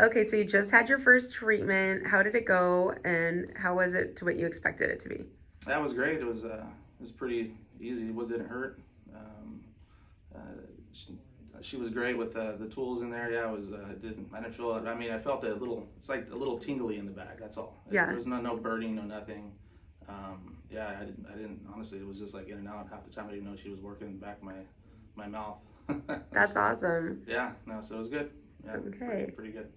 Okay, so you just had your first treatment. How did it go, and how was it to what you expected it to be? That was great. It was pretty easy. It didn't hurt. Um, uh, she, she was great with the tools in there. Yeah, I didn't feel it. I mean, I felt a little. It's like a little tingly in the back. That's all. There Yeah, was no burning, no nothing. Yeah, I didn't. Honestly, it was just like in and out. Half the time, I didn't know she was working in the back of my mouth. that's So awesome. yeah, no. So it was good. Yeah, Okay. pretty good.